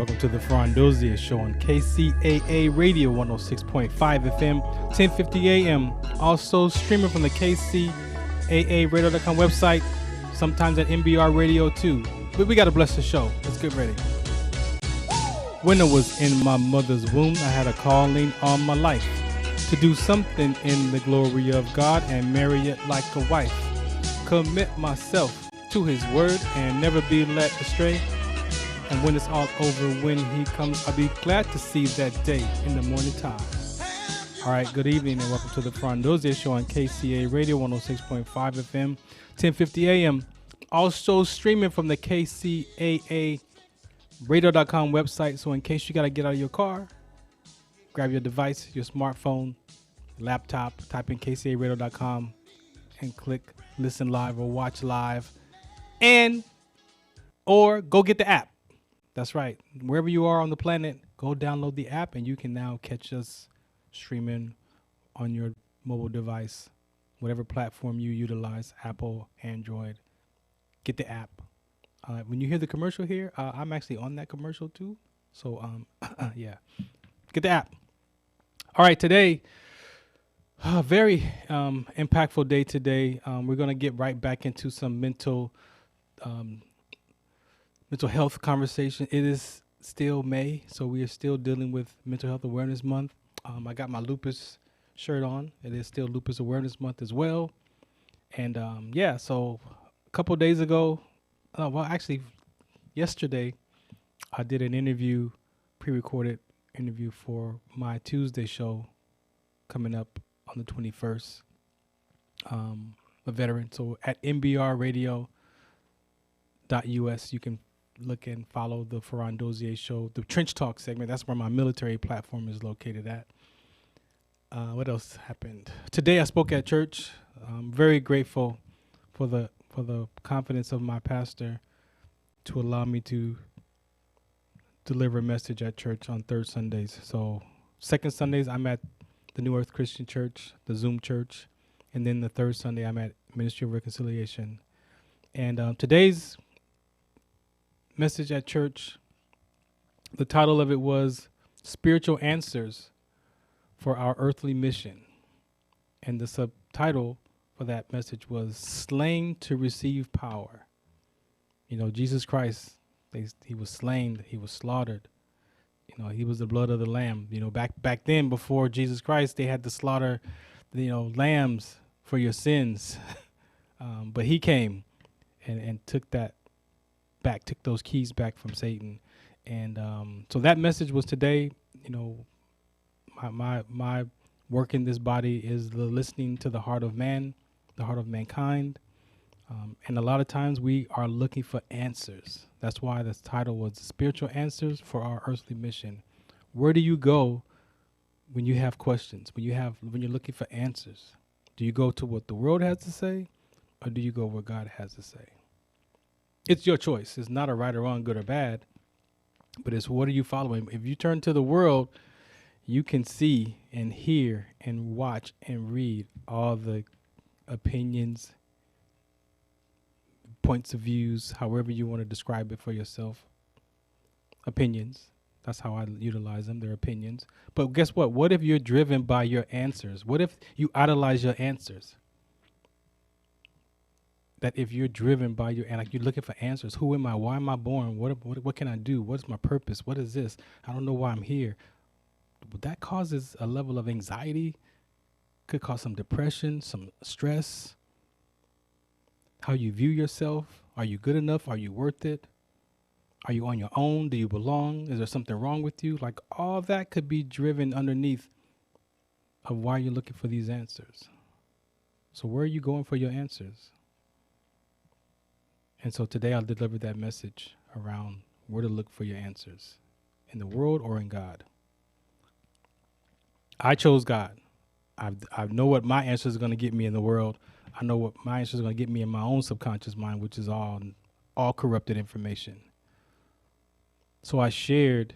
welcome to the Farron Dozier Show on KCAA Radio 106.5 FM, 1050 AM. Also streaming from the KCAARadio.com website, sometimes at NBR Radio too. But we got to bless the show. Let's get ready. When I was in my mother's womb, I had a calling on my life to do something in the glory of God and marry it like a wife. Commit myself to his word and never be led astray. And when it's all over, when he comes, I'll be glad to see that day in the morning time. All right, good evening and welcome to the Farron Dozier Show on KCA Radio 106.5 FM, 1050 AM. Also streaming from the KCAA Radio.com website. So in case you got to get out of your car, grab your device, your smartphone, laptop, type in KCARadio.com and click listen live or watch live, and or go get the app. That's right. Wherever you are on the planet, go download the app and you can now catch us streaming on your mobile device, whatever platform you utilize, Apple, Android. Get the app. When you hear the commercial here, I'm actually on that commercial too. So, yeah, get the app. All right, today, very impactful day today. We're going to get right back into some mental health conversation. It is still May, so we are still dealing with Mental Health Awareness Month. I got my lupus shirt on. It is still Lupus Awareness Month as well. And yeah, so a couple of days ago, actually yesterday, I did an interview, pre-recorded interview for my Tuesday show coming up on the 21st. A veteran. So at nbrradio.us, you can look and follow the Farron Dozier Show, the Trench Talk segment. That's where my military platform is located at. What else happened? Today I spoke at church. I'm very grateful for the confidence of my pastor to allow me to deliver a message at church on third Sundays. So second Sundays I'm at the New Earth Christian Church, the Zoom Church, and then the third Sunday I'm at Ministry of Reconciliation. And today's message at church, the title of it was Spiritual Answers for Our Earthly Mission. And the subtitle for that message was Slain to Receive Power. You know, Jesus Christ, he was slain, he was slaughtered. You know, he was the blood of the lamb. You know, back then, before Jesus Christ, they had to slaughter, lambs for your sins. But he came and took that back, took those keys back from Satan. And so that message was today. You know, my work in this body is the listening to the heart of man, the heart of mankind. And a lot of times we are looking for answers. That's why this title was Spiritual Answers for Our Earthly Mission. Where do you go when you have questions, when you're looking for answers? Do you go to what the world has to say, or do you go where God has to say? It's your choice. It's not a right or wrong, good or bad, but it's what are you following? If you turn to the world, you can see and hear and watch and read all the opinions, points of views, however you want to describe it for yourself. Opinions. That's how I utilize them. They're opinions. But guess what? What if you're driven by your answers? What if you idolize your answers? That if you're driven by you're looking for answers. Who am I? Why am I born? What can I do? What is my purpose? What is this? I don't know why I'm here. That causes a level of anxiety. Could cause some depression, some stress. How you view yourself. Are you good enough? Are you worth it? Are you on your own? Do you belong? Is there something wrong with you? Like all that could be driven underneath of why you're looking for these answers. So where are you going for your answers? And so today I'll deliver that message around where to look for your answers, in the world or in God. I chose God. I know what my answer is going to get me in the world. I know what my answer is going to get me in my own subconscious mind, which is all corrupted information. So I shared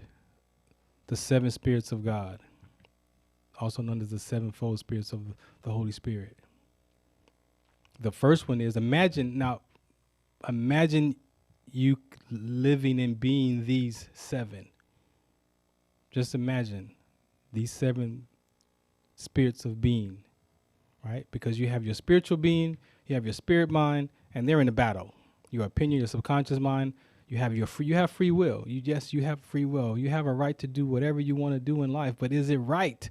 the 7 spirits of God, also known as the 7-fold spirits of the Holy Spirit. The first one is imagine you living and being these 7. Just imagine these 7 spirits of being, right? Because you have your spiritual being, you have your spirit mind, and they're in a battle. Your opinion, your subconscious mind, you have free will. You have free will. You have a right to do whatever you want to do in life, but is it right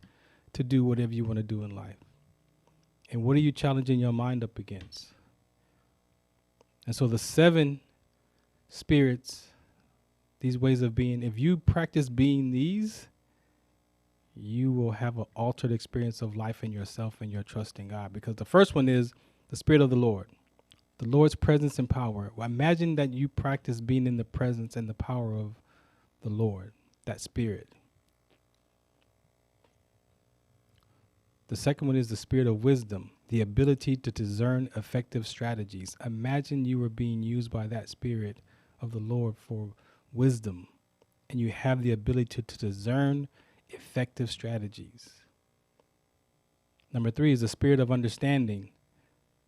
to do whatever you want to do in life? And what are you challenging your mind up against? And so the 7 spirits, these ways of being, if you practice being these, you will have an altered experience of life in yourself and your trust in God. Because the first one is the Spirit of the Lord, the Lord's presence and power. Well, imagine that you practice being in the presence and the power of the Lord, that Spirit. The second one is the Spirit of wisdom, the ability to discern effective strategies. Imagine you were being used by that Spirit of the Lord for wisdom, and you have the ability to discern effective strategies. Number 3 is the Spirit of understanding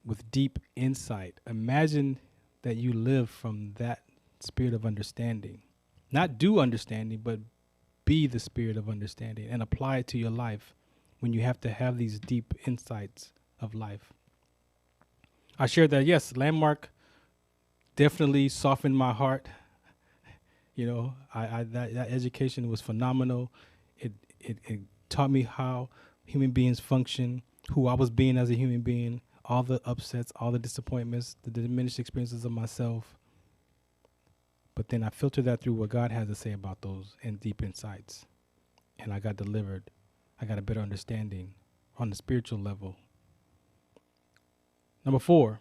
with deep insight. Imagine that you live from that Spirit of understanding. Not do understanding, but be the Spirit of understanding and apply it to your life when you have to have these deep insights of life. I shared that, yes, Landmark definitely softened my heart. You know, that education was phenomenal. It taught me how human beings function, who I was being as a human being, all the upsets, all the disappointments, the diminished experiences of myself. But then I filtered that through what God has to say about those and deep insights. And I got delivered. I got a better understanding on the spiritual level. Number 4,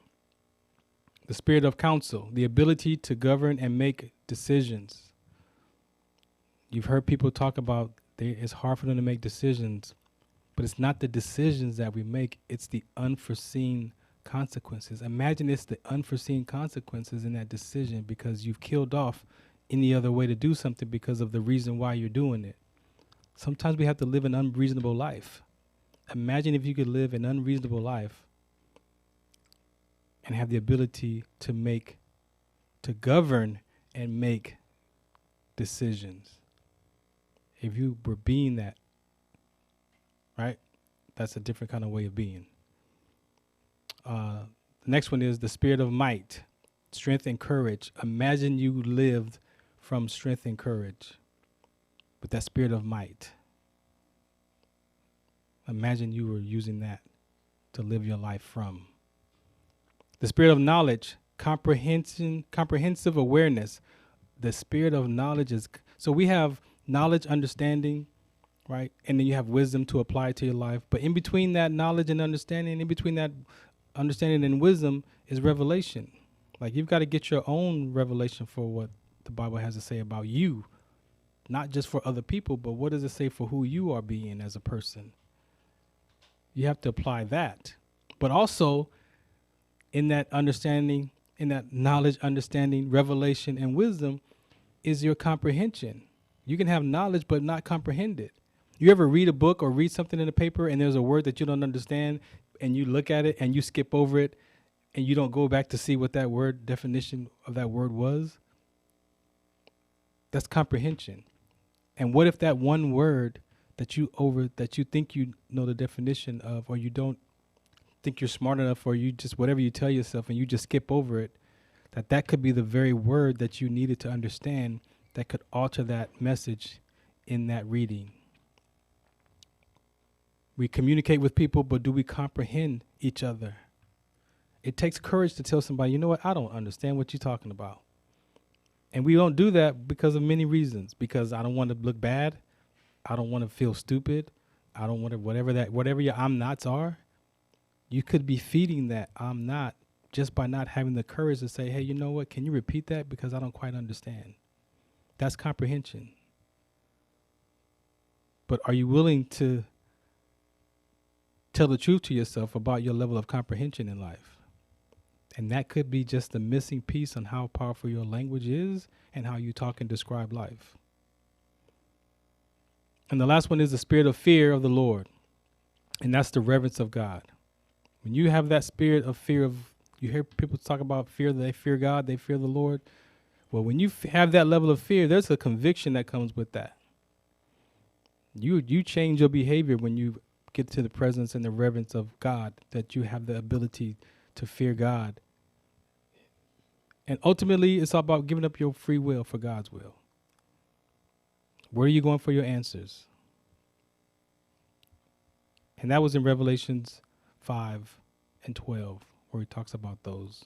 the Spirit of counsel, the ability to govern and make decisions. You've heard people talk about it's hard for them to make decisions, but it's not the decisions that we make, it's the unforeseen consequences. Imagine it's the unforeseen consequences in that decision because you've killed off any other way to do something because of the reason why you're doing it. Sometimes we have to live an unreasonable life. Imagine if you could live an unreasonable life and have the ability to govern and make decisions. If you were being that, right? That's a different kind of way of being. The next one is the Spirit of might, strength and courage. Imagine you lived from strength and courage with that spirit of might. Imagine you were using that to live your life from. The Spirit of knowledge, comprehensive awareness. The Spirit of knowledge is, so we have knowledge, understanding, right? And then you have wisdom to apply to your life. But in between that knowledge and understanding, in between that understanding and wisdom is revelation. Like you've got to get your own revelation for what the Bible has to say about you, not just for other people, but what does it say for who you are being as a person? You have to apply that. But also in that understanding, in that knowledge, understanding, revelation, and wisdom is your comprehension. You can have knowledge but not comprehend it. You ever read a book or read something in the paper and there's a word that you don't understand and you look at it and you skip over it and you don't go back to see what that word definition of that word was? That's comprehension. And what if that one word that you think you know the definition of, or you don't think you're smart enough, or you just whatever you tell yourself and you just skip over it, that could be the very word that you needed to understand that could alter that message in that reading. We communicate with people, but do we comprehend each other? It takes courage to tell somebody, you know what, I don't understand what you're talking about. And we don't do that because of many reasons. Because I don't want to look bad. I don't want to feel stupid. I don't want to, whatever your I'm nots are. You could be feeding that I'm not just by not having the courage to say, hey, you know what, can you repeat that? Because I don't quite understand. That's comprehension. But are you willing to tell the truth to yourself about your level of comprehension in life? And that could be just the missing piece on how powerful your language is and how you talk and describe life. And the last one is the spirit of fear of the Lord. And that's the reverence of God. When you have that spirit of fear you hear people talk about fear, they fear God, they fear the Lord. Well, when you have that level of fear, there's a conviction that comes with that. You change your behavior when you get to the presence and the reverence of God, that you have the ability to fear God. And ultimately, it's all about giving up your free will for God's will. Where are you going for your answers? And that was in Revelations 5 and 12, where he talks about those.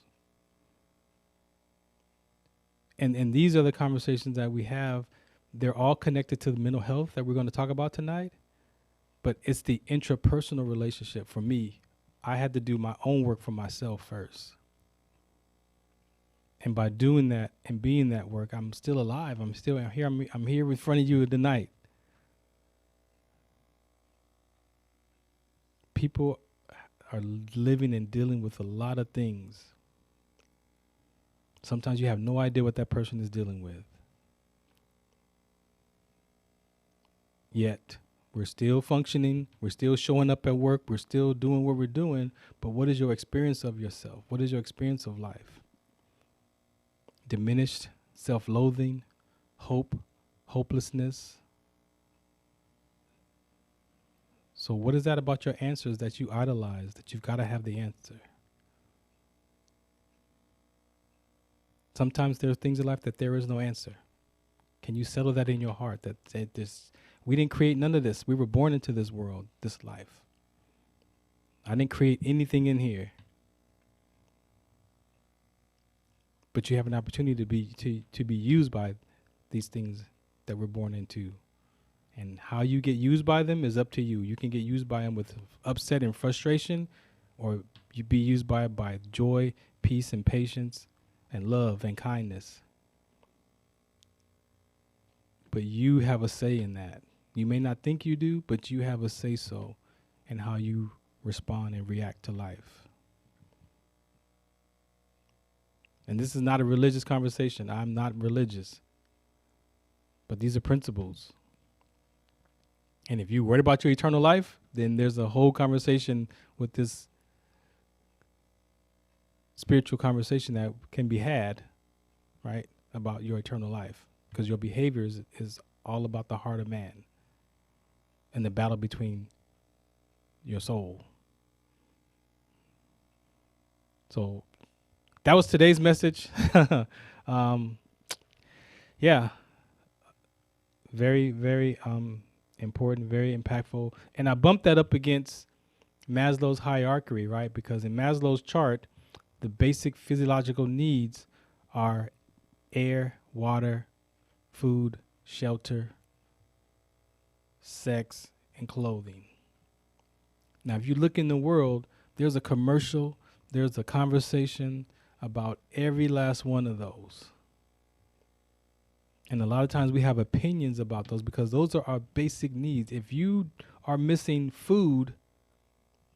And these are the conversations that we have. They're all connected to the mental health that we're going to talk about tonight. But it's the intrapersonal relationship. For me, I had to do my own work for myself first. And by doing that and being that work, I'm still alive. I'm still here. I'm here in front of you tonight. People are living and dealing with a lot of things. Sometimes you have no idea what that person is dealing with. Yet, we're still functioning. We're still showing up at work. We're still doing what we're doing. But what is your experience of yourself? What is your experience of life? Diminished self-loathing, hope, hopelessness. So what is that about your answers that you idolize, that you've got to have the answer? Sometimes there are things in life that there is no answer. Can you settle that in your heart that we didn't create none of this. We were born into this world, this life. I didn't create anything in here. But you have an opportunity to be used by these things that we're born into. And how you get used by them is up to you. You can get used by them with upset and frustration, or you be used by joy, peace, and patience, and love and kindness. But you have a say in that. You may not think you do, but you have a say-so in how you respond and react to life. And this is not a religious conversation. I'm not religious. But these are principles. And if you're worried about your eternal life, then there's a whole conversation with this spiritual conversation that can be had, right, about your eternal life. Because your behavior is all about the heart of man and the battle between your soul. So that was today's message. Yeah. Very, very important, very impactful. And I bumped that up against Maslow's hierarchy, right? Because in Maslow's chart, the basic physiological needs are air, water, food, shelter, sex, and clothing. Now, if you look in the world, there's a commercial, there's a conversation about every last one of those. And a lot of times we have opinions about those because those are our basic needs. If you are missing food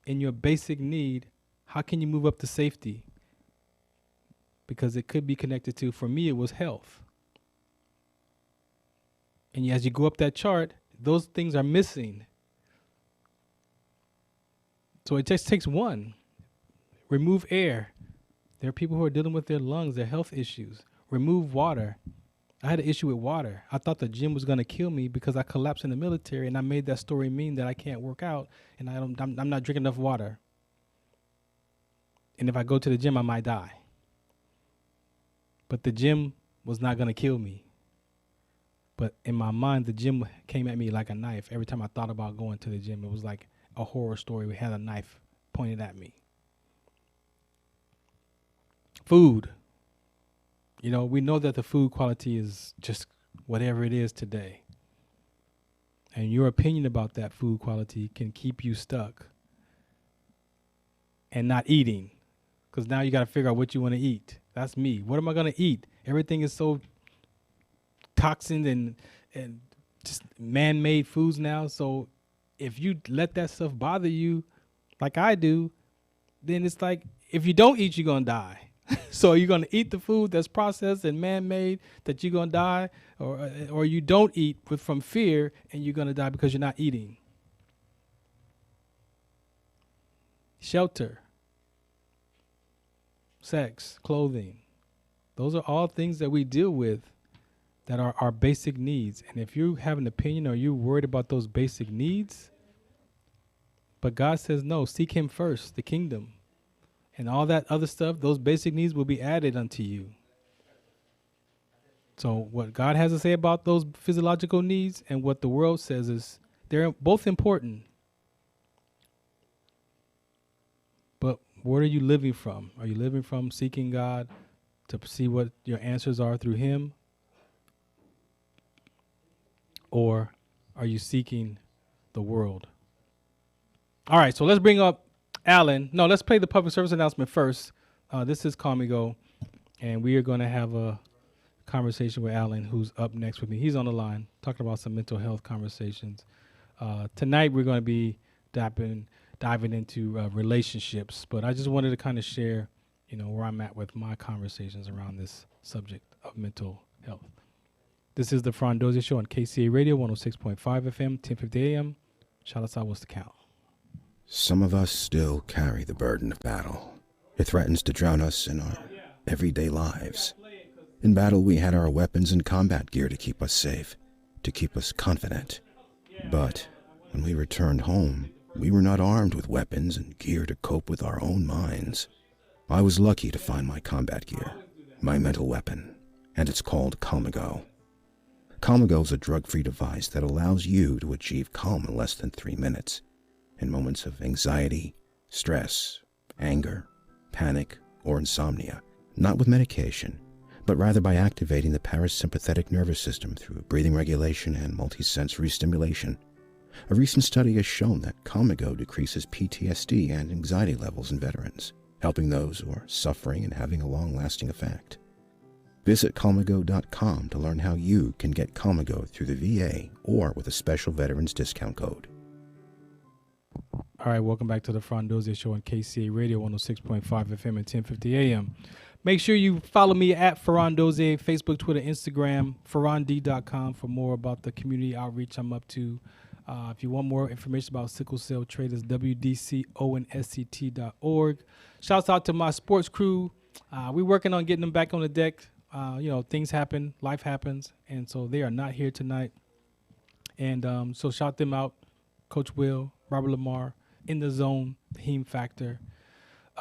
in your basic need, how can you move up to safety? Because it could be connected to, for me, it was health. And as you go up that chart, those things are missing. So it just takes one. Remove air. There are people who are dealing with their lungs, their health issues. Remove water. I had an issue with water. I thought the gym was going to kill me because I collapsed in the military, and I made that story mean that I can't work out and I'm not drinking enough water. And if I go to the gym, I might die. But the gym was not going to kill me. But in my mind, the gym came at me like a knife. Every time I thought about going to the gym, it was like a horror story. We had a knife pointed at me. Food. You know, we know that the food quality is just whatever it is today. And your opinion about that food quality can keep you stuck and not eating. Because now you got to figure out what you want to eat. That's me. What am I going to eat? Everything is so toxins and just man-made foods now. So if you let that stuff bother you like I do, then it's like if you don't eat, you're going to die. So you're going to eat the food that's processed and man-made that you're going to die, or you don't eat from fear and you're going to die because you're not eating. Shelter, sex, clothing. Those are all things that we deal with that are our basic needs. And if you have an opinion or you're worried about those basic needs, but God says, no, seek him first, the kingdom. And all that other stuff, those basic needs will be added unto you. So what God has to say about those physiological needs and what the world says is they're both important. But where are you living from? Are you living from seeking God to see what your answers are through him? Or are you seeking the world? All right, so let's bring up Alan. No, let's play the public service announcement first. This is Call Me Go, and we are going to have a conversation with Alan, who's up next with me. He's on the line talking about some mental health conversations. Tonight we're going to be diving into relationships, but I just wanted to kind of share, where I'm at with my conversations around this subject of mental health. This is the Farron Dozier Show on KCA Radio, 106.5 FM, 1050 AM. Shout out, what's the count? Some of us still carry the burden of battle. It threatens to drown us in our everyday lives. In battle, we had our weapons and combat gear to keep us safe, to keep us confident. But when we returned home, we were not armed with weapons and gear to cope with our own minds. I was lucky to find my combat gear, my mental weapon, and it's called Calm & Go. Calm & Go is a drug-free device that allows you to achieve calm in less than 3 minutes. In moments of anxiety, stress, anger, panic, or insomnia, not with medication, but rather by activating the parasympathetic nervous system through breathing regulation and multisensory stimulation. A recent study has shown that Calm & Go decreases PTSD and anxiety levels in veterans, helping those who are suffering and having a long-lasting effect. Visit calmandgo.com to learn how you can get Calm & Go through the VA or with a special veterans discount code. All right, welcome back to the Farron Dozier Show on KCA Radio, 106.5 FM and 1050 AM. Make sure you follow me at Farron Dozier, Facebook, Twitter, Instagram, farrond.com for more about the community outreach I'm up to. If you want more information about sickle cell traders, wdconsct.org. Shouts out to my sports crew. We're working on getting them back on the deck. Things happen, life happens, and so they are not here tonight. And so shout them out, Coach Will, Robert Lamar, In the Zone, the Heme Factor.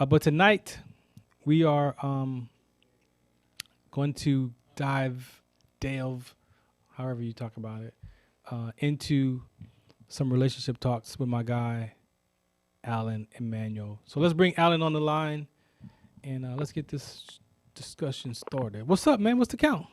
But tonight, we are going to delve, however you talk about it, into some relationship talks with my guy, Alan Emanuel. So let's bring Alan on the line, and let's get this discussion started. What's up, man? What's the count?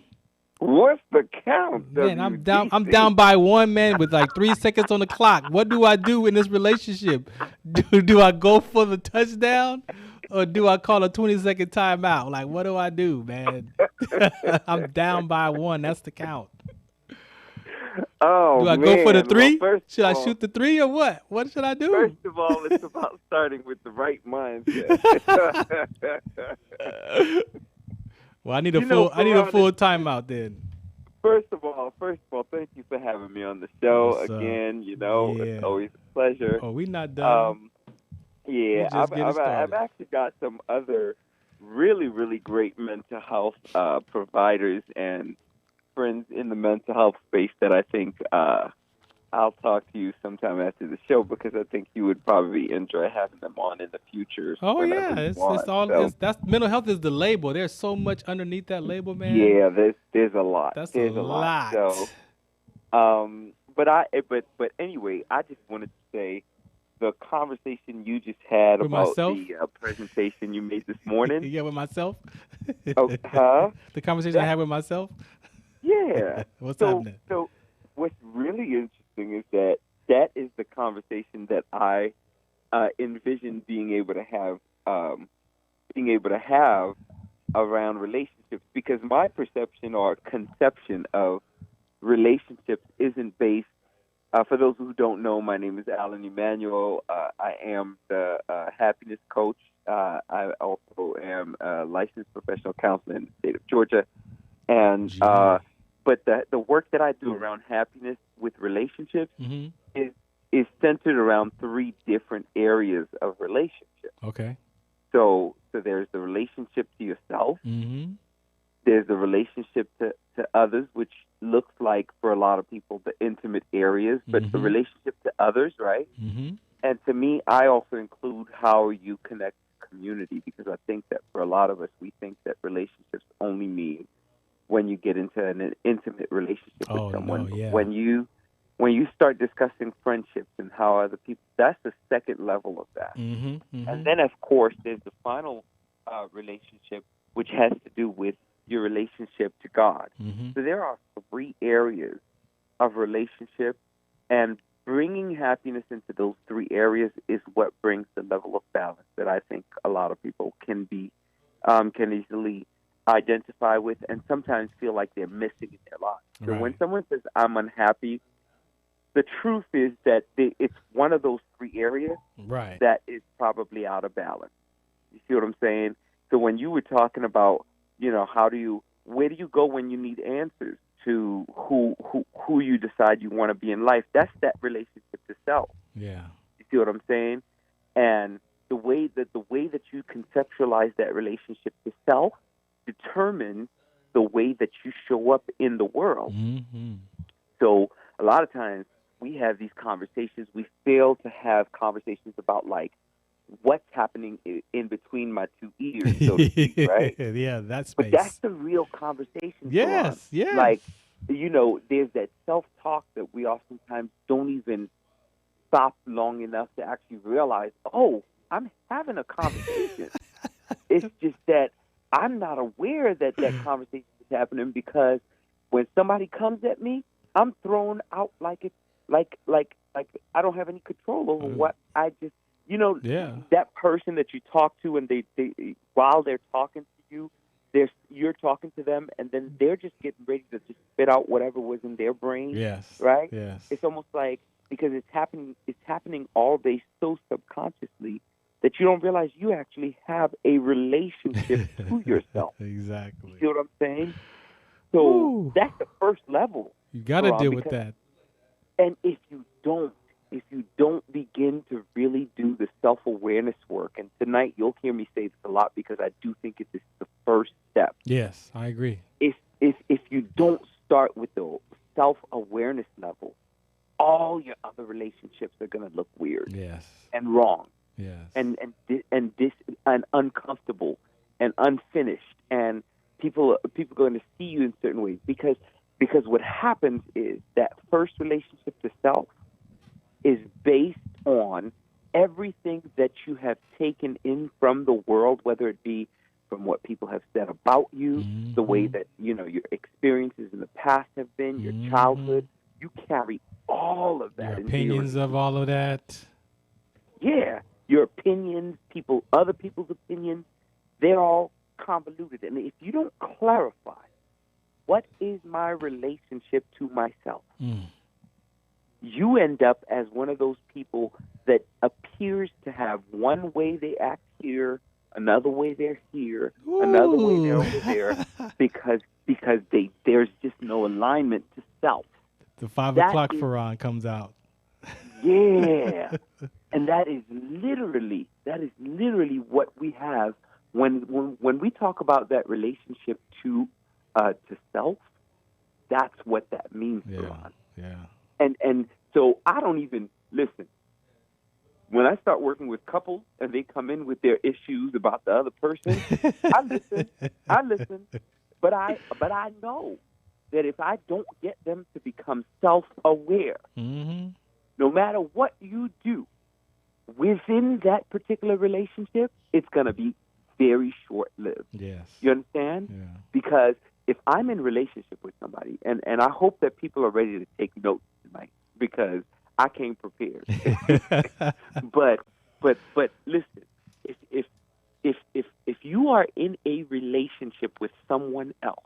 What's the count? Man, I'm down by 1 man with like 3 seconds on the clock. What do I do in this relationship? Do I go for the touchdown, or do I call a 20-second timeout? Like, what do I do, man? I'm down by 1. That's the count. Oh, do I go for the 3? Well, should I shoot the 3 or what? What should I do? First of all, it's about starting with the right mindset. Well, I need a full timeout then. First of all, thank you for having me on the show again. It's always a pleasure. Oh, we not done. I've actually got some other really, really great mental health providers and friends in the mental health space that I think I'll talk to you sometime after the show, because I think you would probably enjoy having them on in the future. Oh yeah, that's mental health is the label. There's so much underneath that label, man. Yeah, there's a lot. There's a lot. So, but anyway, I just wanted to say the conversation you just had with about myself? The presentation you made this morning. Yeah, with myself. Huh? The conversation I had with myself. Yeah. What's happening? So what's really interesting is that is the conversation that I envision being able to have around relationships, because my perception or conception of relationships isn't based. For those who don't know, my name is Alan Emanuel. I am the happiness coach. I also am a licensed professional counselor in the state of Georgia. And but the work that I do around happiness with relationships is centered around 3 different areas of relationships. Okay. So there's the relationship to yourself. There's a relationship to others, which looks like for a lot of people the intimate areas, but the relationship to others, right? And to me, I also include how you connect to community, because I think that for a lot of us, we think that relationships only mean when you get into an intimate relationship with someone. No, yeah. When you start discussing friendships and how other people, that's the second level of that. And then, of course, there's the final relationship, which has to do with your relationship to God. So there are 3 areas of relationship, and bringing happiness into those 3 areas is what brings the level of balance that I think a lot of people can easily identify with, and sometimes feel like they're missing in their lives. So when someone says, I'm unhappy, the truth is that it's one of those 3 areas that is probably out of balance. You see what I'm saying? So when you were talking about, where do you go when you need answers to who you decide you want to be in life? That's that relationship to self. Yeah. You see what I'm saying? And the way that you conceptualize that relationship to self determines the way that you show up in the world. So a lot of times we have these conversations. We fail to have conversations about, like, what's happening in between my 2 ears, so to speak, right? Yeah, that's. But that's the real conversation. Yes, yes. Like, there's that self-talk that we oftentimes don't even stop long enough to actually realize, oh, I'm having a conversation. It's just that I'm not aware that conversation is happening, because when somebody comes at me, I'm thrown out like it's like I don't have any control over what I just, that person that you talk to, and they while they're talking to you, you're talking to them, and then they're just getting ready to just spit out whatever was in their brain. Yes. Right? Yes. It's almost like, because it's happening all day so subconsciously that you don't realize you actually have a relationship to yourself. Exactly. You see what I'm saying? So that's the first level. You got to deal with that. And if you don't begin to really do the self-awareness work, and tonight you'll hear me say this a lot because I do think it is the first step. Yes, I agree. If you don't start with the self-awareness level, all your other relationships are going to look weird. Yes. And wrong. Yes. And uncomfortable and unfinished, and people are going to see you in certain ways, because what happens is that first relationship to self is based on everything that you have taken in from the world, whether it be from what people have said about you, the way that your experiences in the past have been, your childhood. You carry all of that. Your opinions of all of that. Yeah, your opinions, other people's opinions, they're all convoluted. And if you don't clarify, what is my relationship to myself? You end up as one of those people that appears to have one way they act here, another way they're here, another way they're over there, because there's just no alignment to self. The 5 o'clock Farron comes out. Yeah. And that is literally what we have when we talk about that relationship to self. That's what that means for us. Yeah. And so I don't even listen. When I start working with couples and they come in with their issues about the other person, I listen. But I know that if I don't get them to become self-aware, no matter what you do within that particular relationship, it's going to be very short-lived. Yes. You understand? Yeah. Because if I'm in a relationship with somebody, and I hope that people are ready to take notes tonight, because I came prepared. but listen, if you are in a relationship with someone else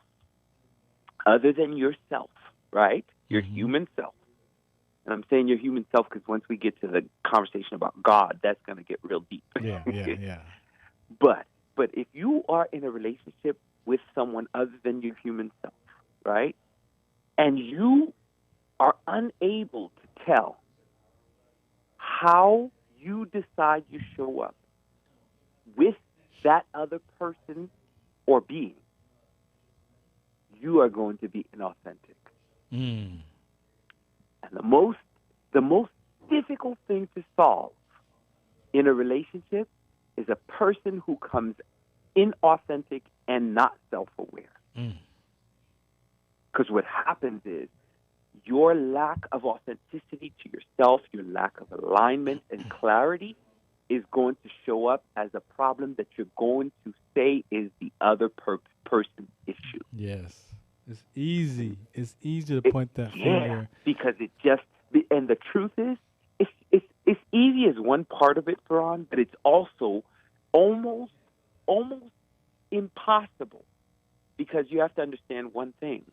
other than yourself, right? Your human self. And I'm saying your human self because once we get to the conversation about God, that's going to get real deep. Yeah. But if you are in a relationship with someone other than your human self, right? And you are unable to tell how you decide you show up with that other person or being, you are going to be inauthentic. Mm. And the most difficult thing to solve in a relationship is a person who comes inauthentic and not self-aware. Mm. Because what happens is your lack of authenticity to yourself, your lack of alignment and clarity is going to show up as a problem that you're going to say is the other person's issue. Yes. It's easy. It's easy to point that finger. Because it just, and the truth is, it's easy as one part of it, Farron, but it's also almost impossible, because you have to understand one thing.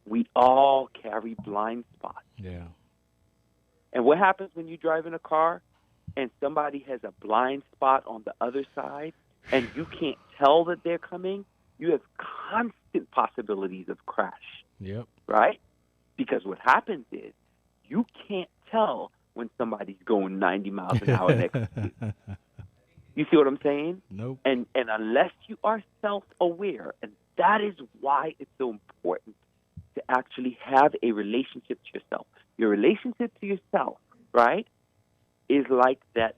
We all carry blind spots. Yeah. And what happens when you drive in a car and somebody has a blind spot on the other side and you can't tell that they're coming? You have constant possibilities of crash. Yep. Right? Because what happens is you can't tell when somebody's going 90 miles an hour next to you. You see what I'm saying? Nope. And unless you are self-aware, and that is why it's so important to actually have a relationship to yourself. Your relationship to yourself, right, is like that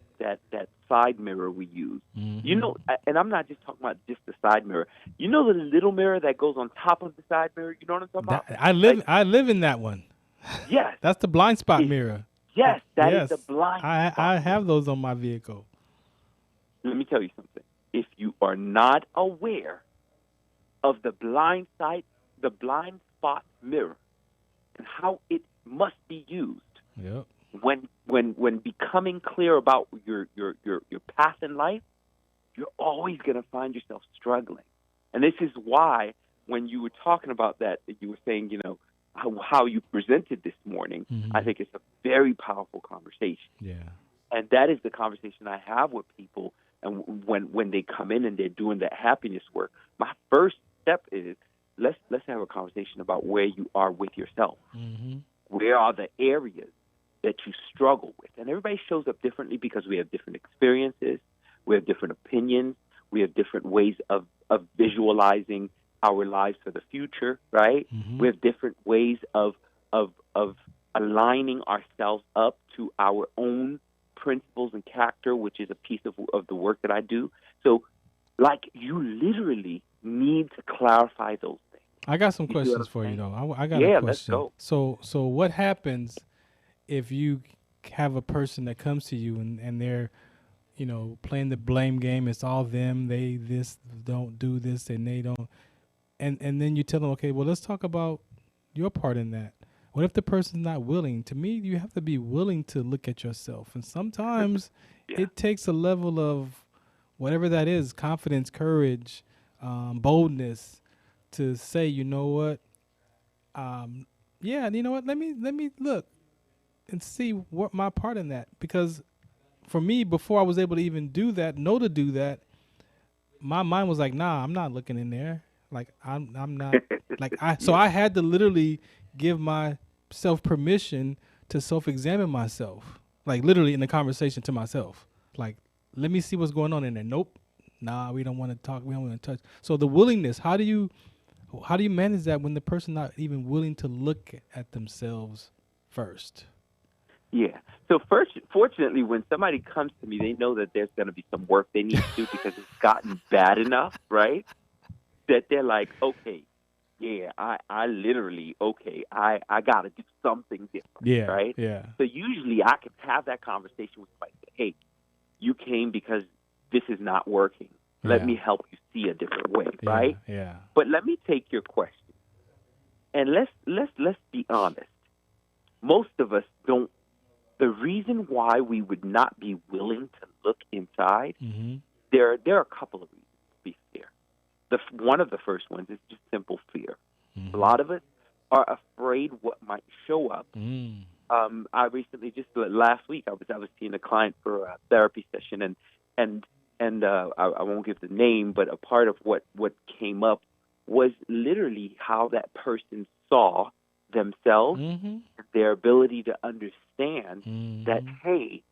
side mirror we use. Mm-hmm. You know, and I'm not just talking about just the side mirror. You know the little mirror that goes on top of the side mirror? You know what I'm talking about? I live in that one. Yes. That's the blind spot mirror. Yes, that yes. is the blind spot. I have those on my vehicle. Let me tell you something. If you are not aware of the blind spot mirror and how it must be used, yep, when becoming clear about your path in life, you're always going to find yourself struggling. And this is why when you were talking about that, you were saying, you know, how you presented this morning, mm-hmm. I think it's a very powerful conversation. Yeah. And that is the conversation I have with people. And when they come in and they're doing that happiness work, my first step is let's have a conversation about where you are with yourself. Mm-hmm. Where are the areas that you struggle with? And everybody shows up differently because we have different experiences, we have different opinions, we have different ways of visualizing our lives for the future, right? Mm-hmm. We have different ways of aligning ourselves up to our own principles and character, which is a piece of the work that I do. So, like, you literally need to clarify those things. I got some questions for you, though. I got a question. Let's go. So what happens if you have a person that comes to you and they're, you know, playing the blame game? It's all them. They don't do this and they don't. And then you tell them, okay, well, let's talk about your part in that. What if the person's not willing? To me, you have to be willing to look at yourself. And sometimes it takes a level of whatever that is, confidence, courage, boldness, to say, you know what, you know what, let me look and see what my part in that. Because for me, before I was able to even do that, my mind was like, nah, I'm not looking in there. Like I'm not like so I had to literally give myself permission to self-examine myself, like literally in the conversation to myself. Like, let me see what's going on in there. Nope. Nah, we don't want to talk. We don't want to touch. So the willingness, how do you manage that when the person not even willing to look at themselves first? Yeah. So fortunately, when somebody comes to me, they know that there's going to be some work they need to do because it's gotten bad enough, right? That they're like, okay, yeah, I literally, okay, I got to do something different, right? Yeah. So usually I can have that conversation with somebody, say, hey, you came because this is not working. Let me help you see a different way, right? Yeah. But let me take your question, and let's be honest. Most of us don't. The reason why we would not be willing to look inside, mm-hmm. there are a couple of reasons. To be fair, one of the first ones is just simple fear. Mm-hmm. A lot of us are afraid what might show up. Mm. I recently, just last week, I was seeing a client for a therapy session, and I won't give the name, but a part of what came up was literally how that person saw themselves, mm-hmm. their ability to understand mm-hmm. that, hey,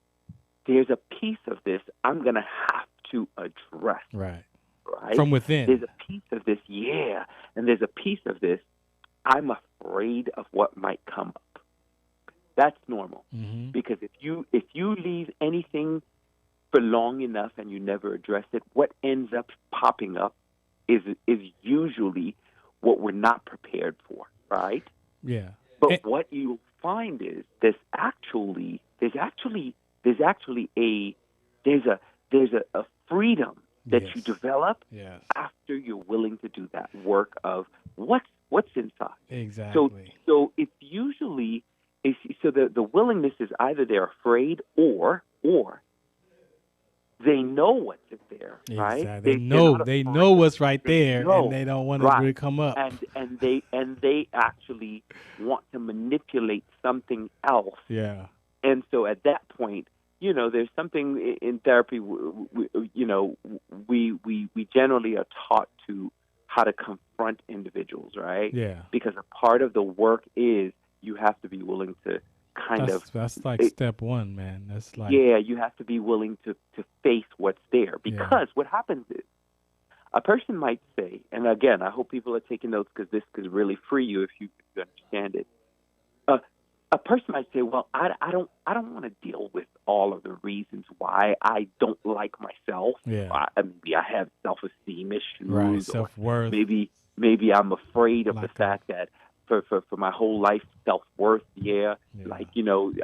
there's a piece of this I'm going to have to address. Right. Right? From within. There's a piece of this, and there's a piece of this I'm afraid of what might come up. That's normal. Mm-hmm. Because if you leave anything for long enough and you never address it, what ends up popping up is usually what we're not prepared for, right? Yeah. But what you'll find is there's actually a freedom that you develop after you're willing to do that work of what's inside. Exactly. So it's usually the willingness is either they're afraid or they know what's there, right? Exactly. They know what's right there, and they don't want it to come up. And they actually want to manipulate something else. Yeah. And so at that point, there's something in therapy. We generally are taught to how to confront individuals, right? Yeah. Because a part of the work is you have to be willing to that's like step one, man. That's like you have to be willing to face what's there, because what happens is a person might say, and again, I hope people are taking notes because this could really free you if you understand it. A person might say, "Well, I don't want to deal with all of the reasons why I don't like myself. Yeah. Maybe I have self-esteem issues, right? Self-worth. Maybe I'm afraid of the fact that for my whole life, self-worth, like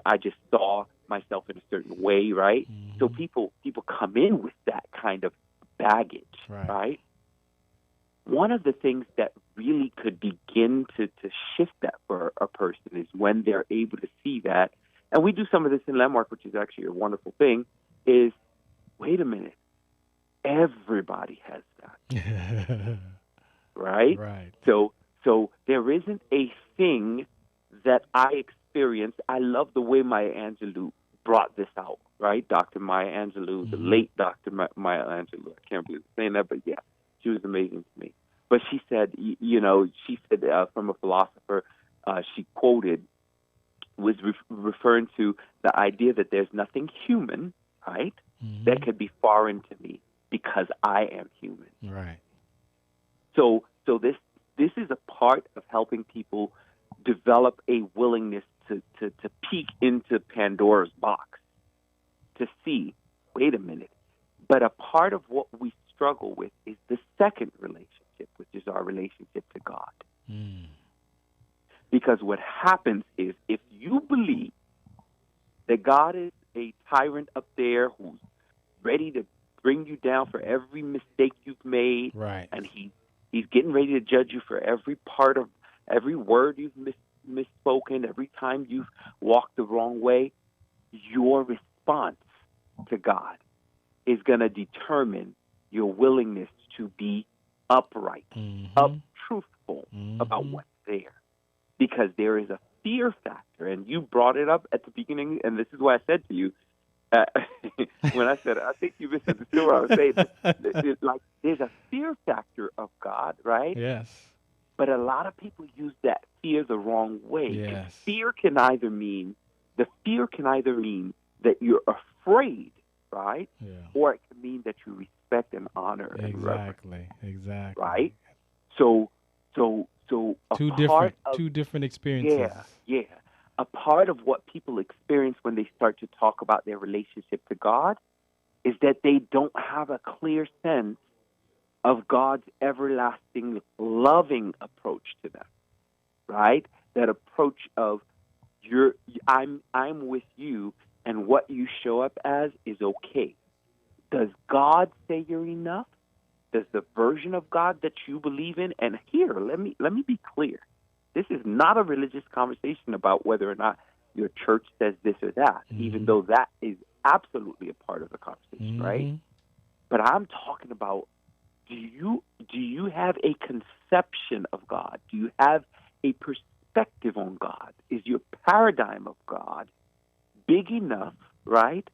I just saw myself in a certain way, right? Mm-hmm. So people come in with that kind of baggage, right? One of the things that really could begin to shift that for a person is when they're able to see that, and we do some of this in Landmark, which is actually a wonderful thing, is, wait a minute, everybody has that, right? Right. So there isn't a thing that I experience. I love the way Maya Angelou brought this out, right? Dr. Maya Angelou, the late Dr. Maya Angelou. I can't believe I'm saying that, but yeah, she was amazing to me. But she said, from a philosopher, she quoted, was referring to the idea that there's nothing human, right, that could be foreign to me because I am human. Right. So this is a part of helping people develop a willingness to peek into Pandora's box, to see, wait a minute. But a part of what we struggle with is the second relationship, which is our relationship to God. Mm. Because what happens is, if you believe that God is a tyrant up there who's ready to bring you down for every mistake you've made, right, and he's getting ready to judge you for every part of every word you've misspoken, every time you've walked the wrong way, your response to God is going to determine your willingness to be upright, truthful about what's there. Because there is a fear factor, and you brought it up at the beginning, and this is why I said to you, when I said, I think you misunderstood what I was saying. Like, there's a fear factor of God, right? Yes. But a lot of people use that fear the wrong way. Yes. And fear can either mean that you're afraid, right? Yeah. Or it can mean that you respect and honor and reverence. Exactly. Right? So two different experiences. Yeah. A part of what people experience when they start to talk about their relationship to God is that they don't have a clear sense of God's everlasting, loving approach to them, right? That approach of I'm with you, and what you show up as is okay. Does God say you're enough? Does the version of God that you believe in? And here, let me be clear. This is not a religious conversation about whether or not your church says this or that, even though that is absolutely a part of the conversation, right? But I'm talking about, do you have a conception of God? Do you have a perspective on God? Is your paradigm of God big enough, right,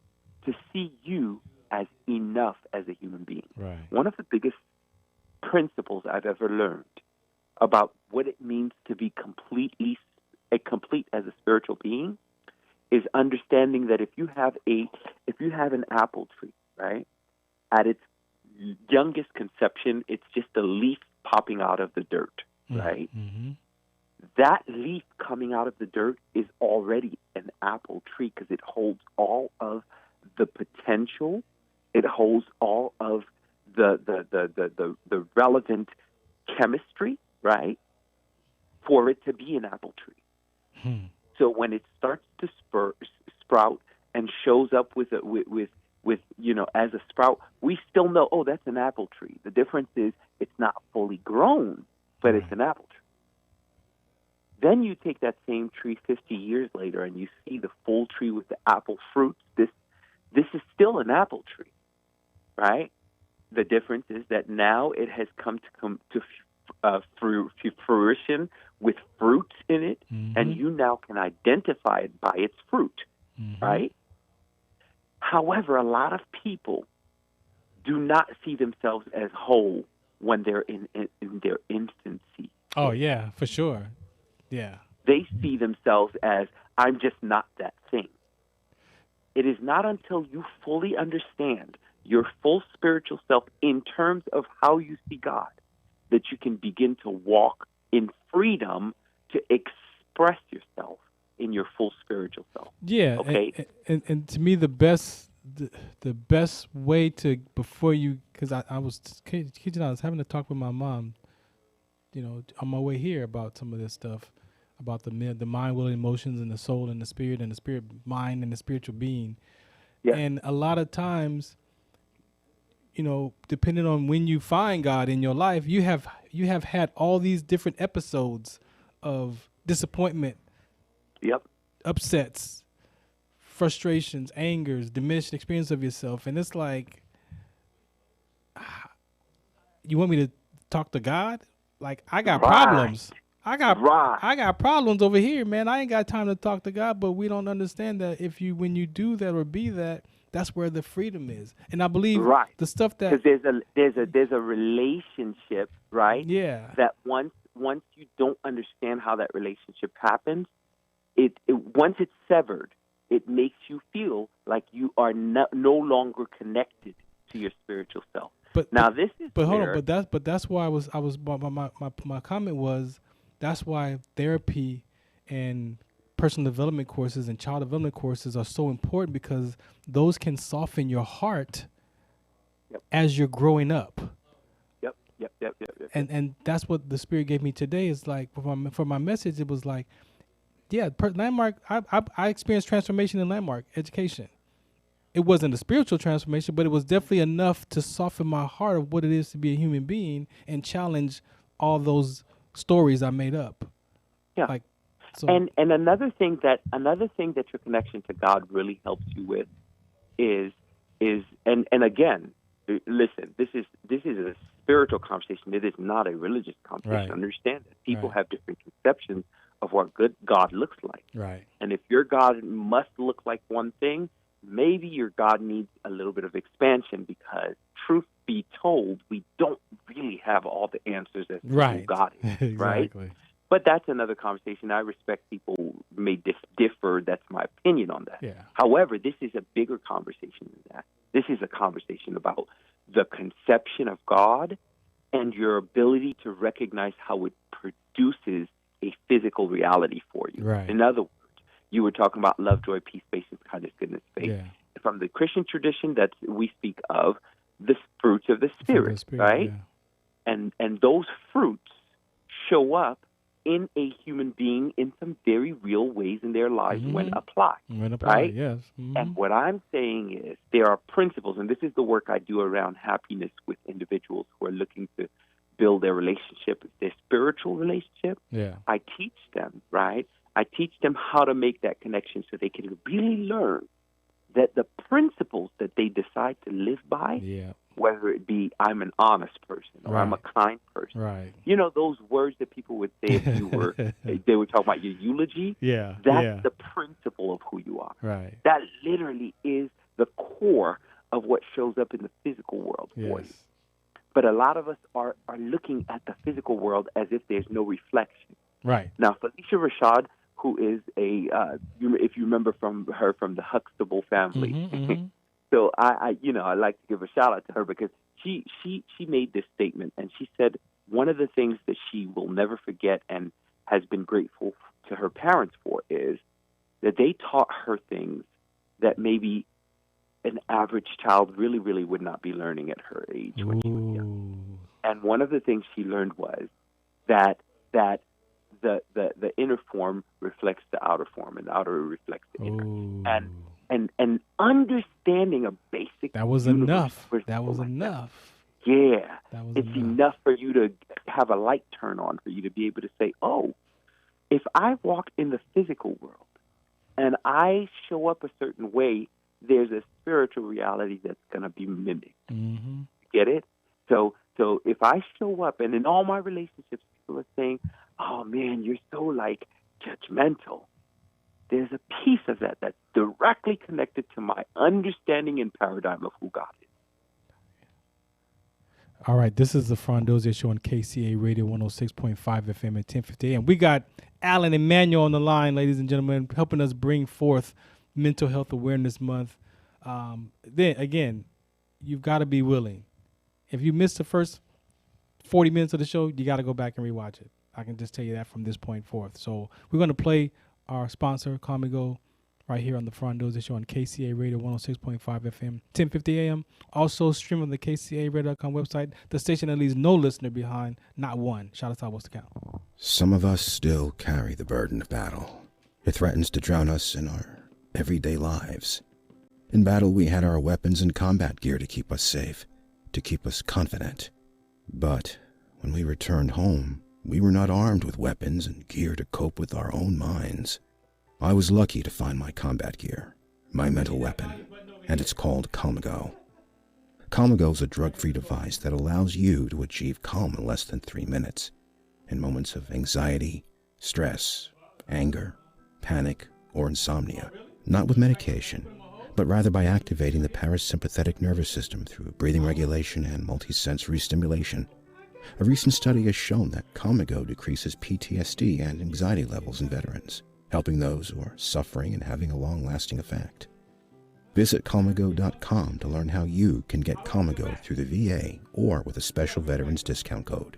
to see you as enough as a human being? Right. One of the biggest principles I've ever learned about what it means to be complete as a spiritual being is understanding that if you have an apple tree, right, at its youngest conception, it's just a leaf popping out of the dirt, right? that leaf coming out of the dirt is already an apple tree because it holds all of the potential. It holds all of the relevant chemistry, right, for it to be an apple tree. So when it starts to sprout and shows up with as a sprout, we still know, oh, that's an apple tree. The difference is it's not fully grown, but it's an apple tree. Then you take that same tree 50 years later and you see the full tree with the apple fruits. This is still an apple tree, right? The difference is that now it has come to fruition with fruits in it, and you now can identify it by its fruit, right? However, a lot of people do not see themselves as whole when they're in their infancy. Oh, yeah, for sure. Yeah. They see themselves as, I'm just not that thing. It is not until you fully understand your full spiritual self in terms of how you see God that you can begin to walk in freedom to express yourself in your full spiritual self. Yeah. Okay. And to me, the best way to, before you, because I was having to talk with my mom, on my way here about some of this stuff, about the mind, will, and emotions, and the soul, and the spirit mind, and the spiritual being. Yeah. And a lot of times, depending on when you find God in your life, you have had all these different episodes of disappointment, upsets, frustrations, angers, diminished experience of yourself. And it's like, you want me to talk to God? Like, I got problems. I got problems over here, man. I ain't got time to talk to God. But we don't understand that when you do that or be that, that's where the freedom is. And I believe the stuff that, because there's a relationship, right? Yeah. That once you don't understand how that relationship happens, once it's severed, it makes you feel like you are no longer connected to your spiritual self. But that's why my comment was, that's why therapy and personal development courses and child development courses are so important, because those can soften your heart as you're growing up. Yep. And that's what the Spirit gave me today. Is like for my message, it was like, Landmark. I experienced transformation in Landmark education. It wasn't a spiritual transformation, but it was definitely enough to soften my heart of what it is to be a human being and challenge all those stories I made up. Yeah. Like, so. And another thing that your connection to God really helps you with is again, listen, this is a spiritual conversation. It is not a religious conversation. Right. Understand that people have different conceptions of what good God looks like. Right. And if your God must look like one thing, maybe your God needs a little bit of expansion, because truth be told, we don't really have all the answers as to who God is, right? Exactly. But that's another conversation. I respect people may differ. That's my opinion on that. Yeah. However, this is a bigger conversation than that. This is a conversation about the conception of God and your ability to recognize how it produces a physical reality for you. Right. In other words, you were talking about love, joy, peace, patience, kindness, goodness, faith. Yeah. From the Christian tradition, that we speak of the fruits of the Spirit, right? Yeah. And those fruits show up in a human being in some very real ways in their lives when applied. Right? Yes. And what I'm saying is there are principles, and this is the work I do around happiness with individuals who are looking to build their relationship, their spiritual relationship. Yeah. I teach them, right? I teach them how to make that connection so they can really learn that the principles that they decide to live by, whether it be I'm an honest person or I'm a kind person, right? Those words that people would say if you were, they would talk about your eulogy. Yeah, that's the principle of who you are. Right. That literally is the core of what shows up in the physical world for you. But a lot of us are looking at the physical world as if there's no reflection. Right. Now, Felicia Rashad, who is if you remember from the Huxtable family. So I like to give a shout out to her, because she made this statement, and she said one of the things that she will never forget and has been grateful to her parents for is that they taught her things that maybe an average child really, really would not be learning at her age when she was young. And one of the things she learned was that the inner form reflects the outer form, and the outer reflects the inner. And understanding a basic that was enough. That was enough. Yeah, it's enough for you to have a light turn on, for you to be able to say, oh, if I walk in the physical world and I show up a certain way, there's a spiritual reality that's going to be mimicked. Mm-hmm. Get it? So if I show up, and in all my relationships, people are saying, oh, man, you're so, like, judgmental. There's a piece of that that's directly connected to my understanding and paradigm of who God is. All right, this is the Farron Dozier Show on KCA Radio 106.5 FM at 1050 AM. We got Alan Emmanuel on the line, ladies and gentlemen, helping us bring forth Mental Health Awareness Month. Then, again, you've got to be willing. If you missed the first 40 minutes of the show, you got to go back and rewatch it. I can just tell you that from this point forth. So we're going to play our sponsor, Comigo, right here on the Farron Dozier Show on KCA Radio 106.5 FM, 1050 AM. Also stream on the KCARadio.com website. The station that leaves no listener behind, not one. Shout out to what's the count. Some of us still carry the burden of battle. It threatens to drown us in our everyday lives. In battle, we had our weapons and combat gear to keep us safe, to keep us confident. But when we returned home, we were not armed with weapons and gear to cope with our own minds. I was lucky to find my combat gear, my mental weapon, and it's called Comigo. Comigo is a drug-free device that allows you to achieve calm in less than 3 minutes in moments of anxiety, stress, anger, panic, or insomnia. Not with medication, but rather by activating the parasympathetic nervous system through breathing regulation and multisensory stimulation. A recent study has shown that Comigo decreases PTSD and anxiety levels in veterans, helping those who are suffering and having a long-lasting effect. Visit Comigo.com to learn how you can get Comigo through the VA or with a special veterans discount code.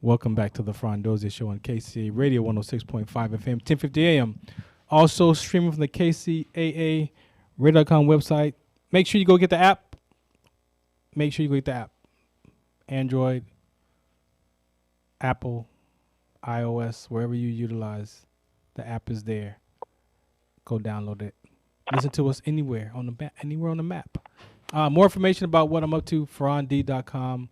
Welcome back to the Farron Dozier Show on KCA Radio 106.5 FM, 1050 AM. Also streaming from the KCAA Radio.com website. Make sure you go get the app. Make sure you go get the app. Android, Apple, iOS, wherever you utilize, the app is there. Go download it. Listen to us anywhere on the map. More information about what I'm up to, FarronD.com,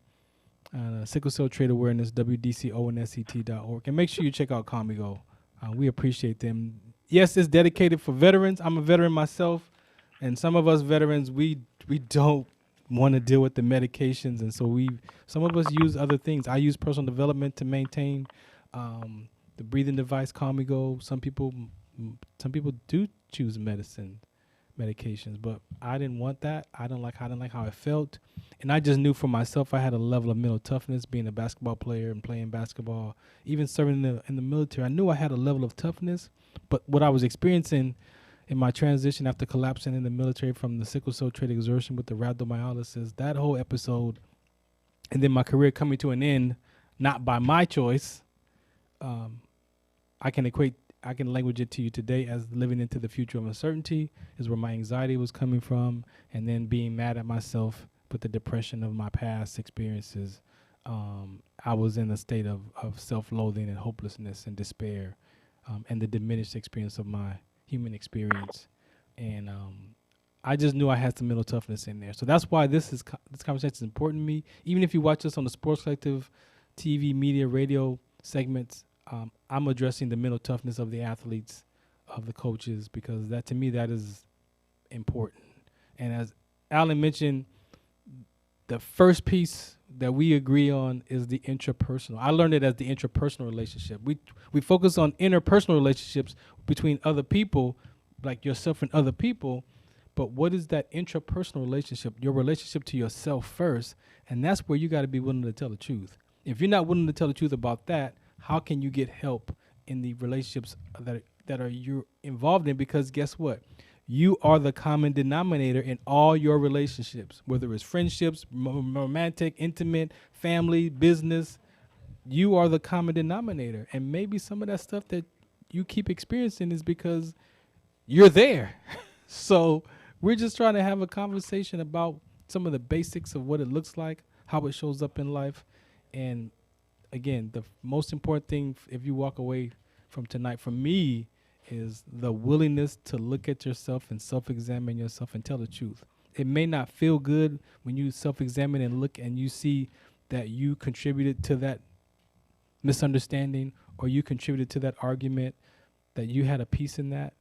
Sickle Cell Trade Awareness, WDCONSET.org. And make sure you check out Comigo. We appreciate them. Yes, it's dedicated for veterans. I'm a veteran myself, and some of us veterans, we don't want to deal with the medications, and so some of us use other things. I use personal development to maintain the breathing device Comigo. Some people do choose medications, but I didn't want that. I didn't like how it felt, and I just knew for myself I had a level of mental toughness. Being a basketball player and playing basketball, even serving in the military, I knew I had a level of toughness. But what I was experiencing in my transition after collapsing in the military from the sickle cell trait exertion with the rhabdomyolysis, that whole episode, and then my career coming to an end, not by my choice, I can language it to you today as living into the future of uncertainty is where my anxiety was coming from, and then being mad at myself with the depression of my past experiences. I was in a state of self-loathing and hopelessness and despair, and the diminished experience of my human experience. And I just knew I had some mental toughness in there. So that's why this conversation is important to me. Even if you watch us on the Sports Collective TV, media, radio segments, I'm addressing the mental toughness of the athletes, of the coaches, because that, to me, that is important. And as Alan mentioned, the first piece that we agree on is the intrapersonal. I learned it as the intrapersonal relationship. We focus on interpersonal relationships between other people, like yourself and other people, but what is that intrapersonal relationship? Your relationship to yourself first, and that's where you got to be willing to tell the truth. If you're not willing to tell the truth about that, how can you get help in the relationships that are you're involved in? Because guess what? You are the common denominator in all your relationships, whether it's friendships, romantic, intimate, family, business. you are the common denominator. And maybe some of that stuff that you keep experiencing is because you're there. So we're just trying to have a conversation about some of the basics of what it looks like, how it shows up in life. And again, the most important thing, if you walk away from tonight, for me, is the willingness to look at yourself and self-examine yourself and tell the truth. It may not feel good when you self-examine and look and you see that you contributed to that misunderstanding or you contributed to that argument, that you had a piece in that.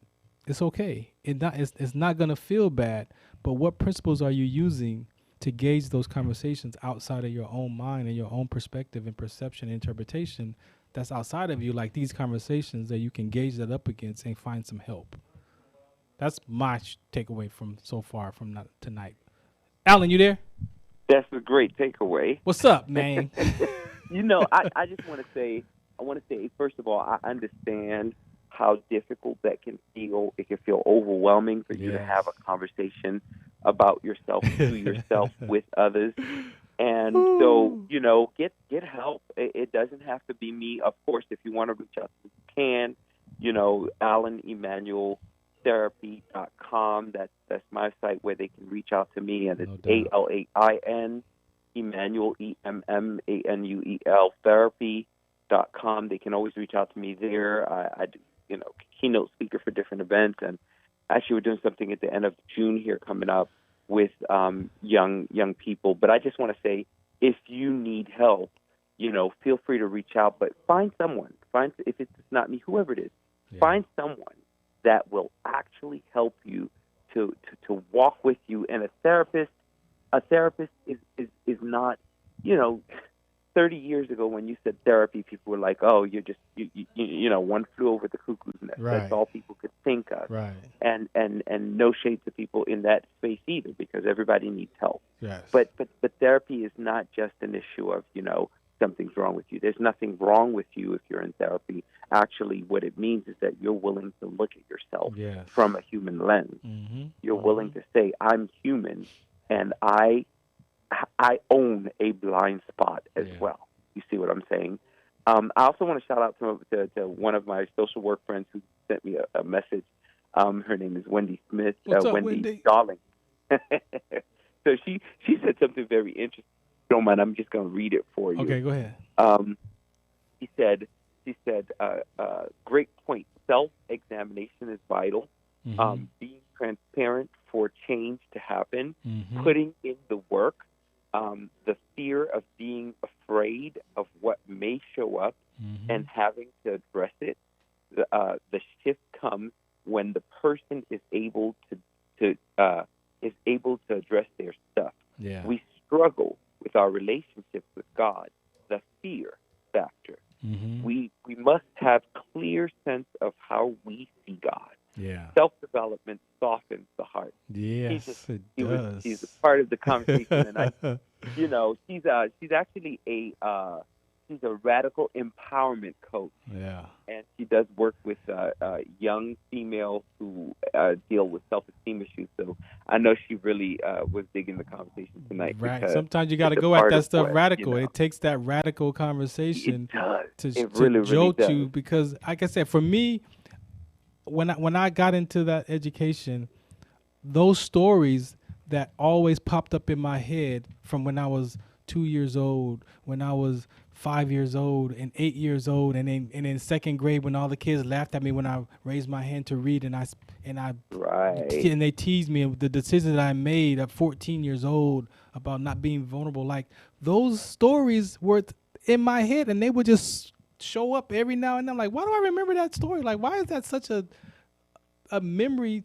It's okay. It's not going to feel bad, but what principles are you using to gauge those conversations outside of your own mind and your own perspective and perception and interpretation that's outside of you, like these conversations that you can gauge that up against and find some help? That's my takeaway from so far from tonight. Alan, you there? That's a great takeaway. What's up, man? I just want to say, first of all, I understand how difficult that can feel. It can feel overwhelming for you to have a conversation about yourself, to yourself, with others. And so, get help. It doesn't have to be me. Of course, if you want to reach out to me, you can. Alan Emanuel Therapy.com. That's my site where they can reach out to me, and it's ALAIN Emmanuel EMMANUEL Therapy.com. They can always reach out to me there. I do, keynote speaker for different events, and actually we're doing something at the end of June here coming up with young people. But I just want to say, if you need help, feel free to reach out. But find someone. If it's not me, whoever it is, find someone that will actually help you to walk with you. And a therapist is not, 30 years ago when you said therapy, people were like, oh, you're just, one flew over the cuckoo's nest. Right. That's all people could think of. Right. And no shade to people in that space either, because everybody needs help. Yes. But therapy is not just an issue of, something's wrong with you. There's nothing wrong with you if you're in therapy. Actually, what it means is that you're willing to look at yourself from a human lens. Mm-hmm. You're willing to say, I'm human, and I own a blind spot as well. You see what I'm saying? I also want to shout out to one of my social work friends who sent me a message. Her name is Wendy Smith. What's up, Wendy Darling. So she said something very interesting. If you don't mind, I'm just going to read it for you. Okay, go ahead. She said, great point. Self-examination is vital. Mm-hmm. Being transparent for change to happen, putting in the work, the fear of being afraid of what may show up and having to address it. The shift comes when the person is able to address their stuff. Yeah. We struggle with our relationships with God, the fear factor. Mm-hmm. We must have clear sense of how we see God. Yeah. Self-development softens the heart. Yes, it does. She's a part of the conversation, and she's actually she's a radical empowerment coach. Yeah. And she does work with young females who deal with self-esteem issues. So I know she really was digging the conversation tonight. Right. Sometimes you got to go at that stuff radical. It takes that radical conversation to jolt you, because, like I said, for me, when I got into that education, those stories that always popped up in my head from when I was 2 years old, when I was 5 years old, and 8 years old, and in second grade when all the kids laughed at me when I raised my hand to read, and they teased me, and the decision that I made at 14 years old about not being vulnerable, like those stories were in my head, and they would just show up every now and then. Like, why do I remember that story? Like, why is that such a memory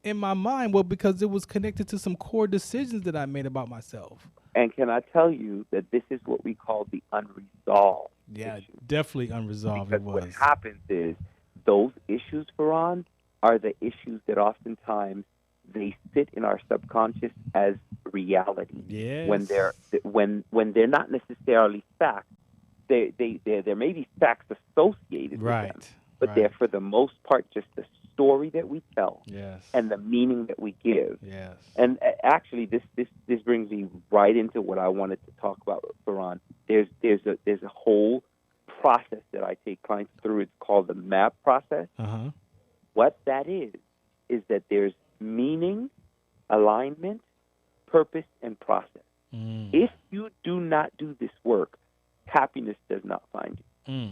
in my mind? Well, because it was connected to some core decisions that I made about myself. And can I tell you that this is what we call the unresolved issue? Definitely unresolved. Because it was. What happens is those issues, Farron, are the issues that oftentimes they sit in our subconscious as reality. Yes. When they're not necessarily facts. There may be facts associated with them, but they're for the most part just the story that we tell, and the meaning that we give. Yes. And actually, this brings me right into what I wanted to talk about, Farron. There's a whole process that I take clients through. It's called the MAP process. Uh-huh. What that is that there's meaning, alignment, purpose, and process. If you do not do this work, happiness does not find you.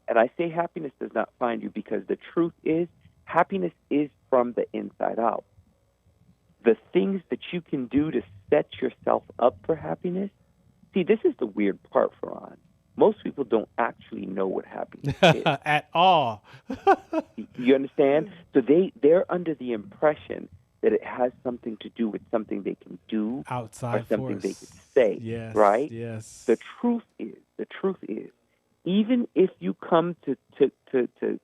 And I say happiness does not find you because the truth is happiness is from the inside out. The things that you can do to set yourself up for happiness. See, this is the weird part, Farron. Most people don't actually know what happiness is. At all. You understand? So they're under the impression that it has something to do with something they can do Outside or something force. they can say. Yes. Right? Yes. The truth is, even if you come to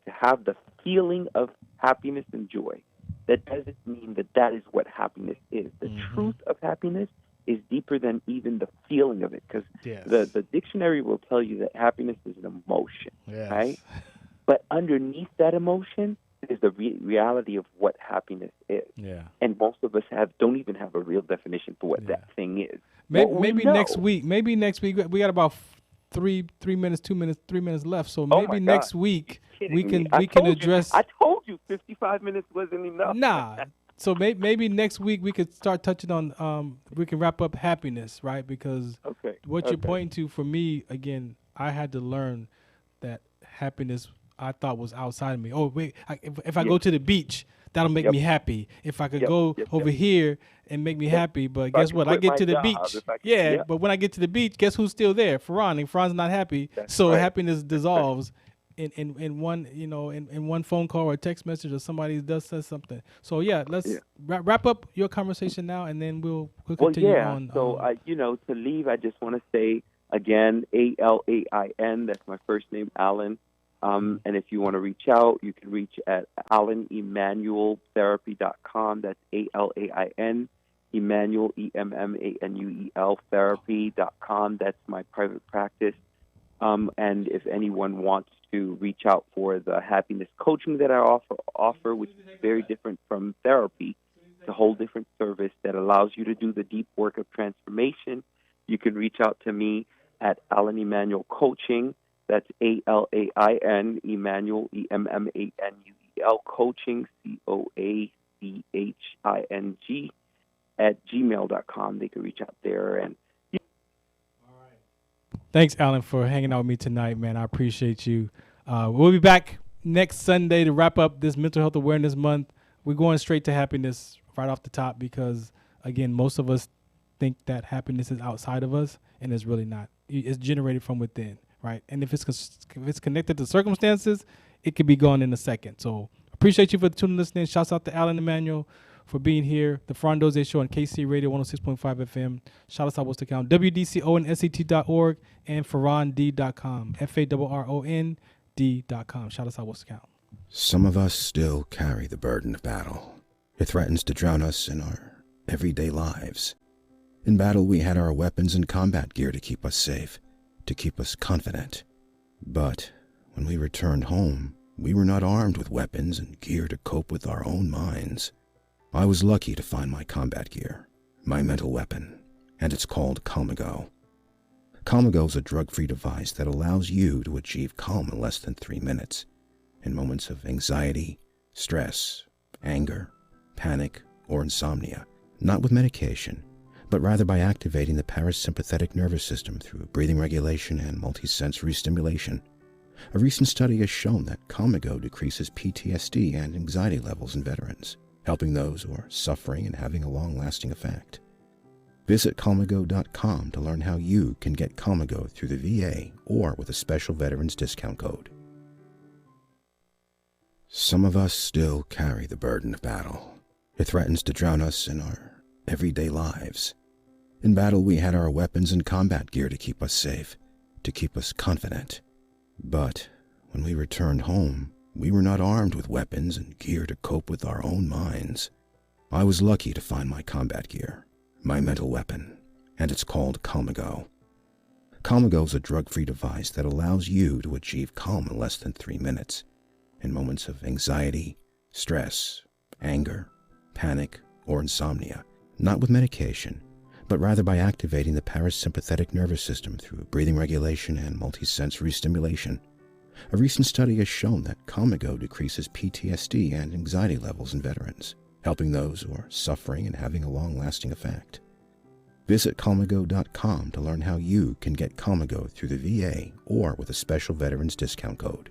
have the feeling of happiness and joy, that doesn't mean that is what happiness is. The truth of happiness is deeper than even the feeling of it, because the dictionary will tell you that happiness is an emotion, right? But underneath that emotion is the reality of what happiness is. Yeah. And most of us don't even have a real definition for what that thing is. Maybe next week. Maybe next week we got about 3 minutes, 2 minutes, 3 minutes left. So maybe next week we can address. I told you 55 minutes wasn't enough. Nah. So maybe next week we could start touching on. We can wrap up happiness, right? Because what you're pointing to, for me, again, I had to learn that happiness I thought was outside of me. Oh wait, if I go to the beach, that'll make me happy. If I could go over here and make me happy, but guess what? I get to the beach. But when I get to the beach, guess who's still there? Farron, and Farron's not happy. Happiness dissolves in one, in one phone call or text message, or somebody says something. So let's wrap up your conversation now, and then we'll continue on. So to leave, I just want to say again, ALAIN. That's my first name, Alan. And if you want to reach out, you can reach at AlanEmmanuelTherapy.com. That's ALAIN, Emmanuel, EMMANUEL, therapy.com. That's my private practice. And if anyone wants to reach out for the happiness coaching that I offer, which is very different from therapy, it's a whole different service that allows you to do the deep work of transformation, you can reach out to me at Alan Emmanuel Coaching. That's ALAIN, Emmanuel, EMMANUEL, Coaching, COACHING, at gmail.com. They can reach out there. And thanks, Alan, for hanging out with me tonight, man. I appreciate you. We'll be back next Sunday to wrap up this Mental Health Awareness Month. We're going straight to happiness right off the top because, again, most of us think that happiness is outside of us, and it's really not. It's generated from within. Right, and if it's connected to circumstances, it could be gone in a second. So appreciate you for tuning, listening. Shouts out to Alan Emmanuel for being here. The Farron Dozier Show on KC Radio 106.5 FM. Shout out to Worcester County, WDCONSET.org and FarronD.com, FarronD.com. Shout out to Worcester County. Some of us still carry the burden of battle. It threatens to drown us in our everyday lives. In battle, we had our weapons and combat gear to keep us safe, to keep us confident. But when we returned home, we were not armed with weapons and gear to cope with our own minds. I was lucky to find my combat gear, my mental weapon, and it's called Calmago. Calmago is a drug-free device that allows you to achieve calm in less than 3 minutes in moments of anxiety, stress, anger, panic, or insomnia, not with medication, but rather by activating the parasympathetic nervous system through breathing regulation and multisensory stimulation. A recent study has shown that Calmago decreases PTSD and anxiety levels in veterans, helping those who are suffering and having a long-lasting effect. Visit Calmago.com to learn how you can get Calmago through the VA or with a special veterans discount code. Some of us still carry the burden of battle. It threatens to drown us in our everyday lives. In battle, we had our weapons and combat gear to keep us safe, to keep us confident. But when we returned home, we were not armed with weapons and gear to cope with our own minds. I was lucky to find my combat gear, my mental weapon, and it's called Calmago. Calmago is a drug-free device that allows you to achieve calm in less than 3 minutes in moments of anxiety, stress, anger, panic, or insomnia, not with medication, but rather by activating the parasympathetic nervous system through breathing regulation and multisensory stimulation. A recent study has shown that Comigo decreases PTSD and anxiety levels in veterans, helping those who are suffering and having a long-lasting effect. Visit Comigo.com to learn how you can get Comigo through the VA or with a special veterans discount code.